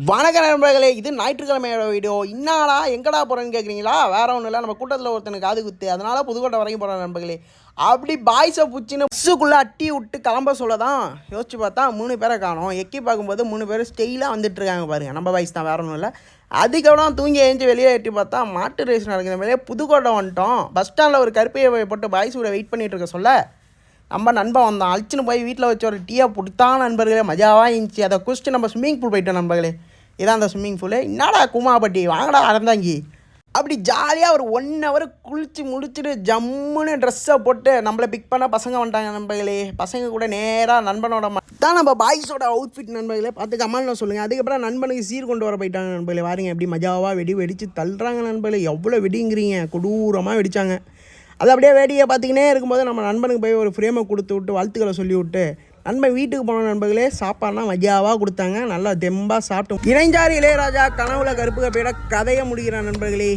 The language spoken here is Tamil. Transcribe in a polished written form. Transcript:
வணக்க நண்பர்களே, இது ஞாயிற்றுக்கிழமையோட வீடியோ. இன்னாடா எங்கடா போகிறேன்னு கேட்குறீங்களா? வேறு ஒன்றும் இல்லை, நம்ம கூட்டத்தில் ஒருத்தனுக்கு காது குத்து, அதனால் புதுக்கோட்டை வரைக்கும் போகிறோம் நண்பர்களே. அப்படி பாய்ஸை பிடிச்சின்னு பஸ்ஸுக்குள்ளே அட்டி விட்டு கிளம்ப சொல்ல தான் யோசிச்சு பார்த்தா 3 பேரை காணோம். எக்கி பார்க்கும்போது 3 பேர் ஸ்டெயிலாக வந்துட்டுருக்காங்க பாருங்கள். நம்ம பாய்ஸ் தான், வேறு ஒன்றும் இல்லை. அதுக்கப்புறம் தூங்கி எழுந்து வெளியே எட்டி பார்த்தா மாட்டு ரேஸ் நடக்குது. வெளியே புதுக்கோட்டை வந்துட்டோம். பஸ் ஸ்டாண்டில் ஒரு கருப்பையை போட்டு பாய்ஸ் கூட வெயிட் பண்ணிகிட்டு இருக்க சொல்ல நம்ம நண்பன் வந்தான். அழிச்சுன்னு போய் வீட்டில் வச்சு ஒரு டீயை பிடித்தான் நண்பர்களே. மஜாவாக இருந்துச்சு. அதை குடிச்சிட்டு நம்ம ஸ்விம்மிங் பூல் போயிட்டோம் நண்பர்களே. இதான் அந்த ஸ்விம்மிங் பூலு. என்னடா குமாப்பட்டி வாங்கடா அறந்தாங்கி. அப்படி ஜாலியாக ஒரு 1 ஹவர் குளித்து முடிச்சுட்டு ஜம்முன்னு ட்ரெஸ்ஸை போட்டு நம்மளை பிக் பண்ண பசங்க வந்துட்டாங்க நண்பர்களே. பசங்க கூட நேராக நண்பனோட தான் நம்ம பாய்ஸோட அவுட்ஃபிட் நண்பர்களே. பார்த்து கமெண்ட்ல சொல்லுங்கள். அதுக்கப்புறம் நண்பனுக்கு சீர் கொண்டு வர போயிட்டாங்க நண்பர்களே. வாருங்க எப்படி மஜாவாக வெடித்து தள்ளுறாங்க நண்பர்களே. எவ்வளோ வெடிங்கிறீங்க, கொடூரமாக வெடித்தாங்க. அது அப்படியே வேடிக்கை பார்த்துக்கினே இருக்கும்போது நம்ம நண்பனுக்கு போய் ஒரு ஃப்ரேமை கொடுத்து விட்டு வாழ்த்துக்களை சொல்லி விட்டு நண்பன் வீட்டுக்கு போன நண்பர்களே. சாப்பாடுலாம் மஜாவாக கொடுத்தாங்க. நல்லா தெம்பாக சாப்பிட்டோம். இணைஞ்சார் இளையராஜா கனவுல கருப்பு கப்பையோட கதையை முடிக்கிற நண்பர்களே.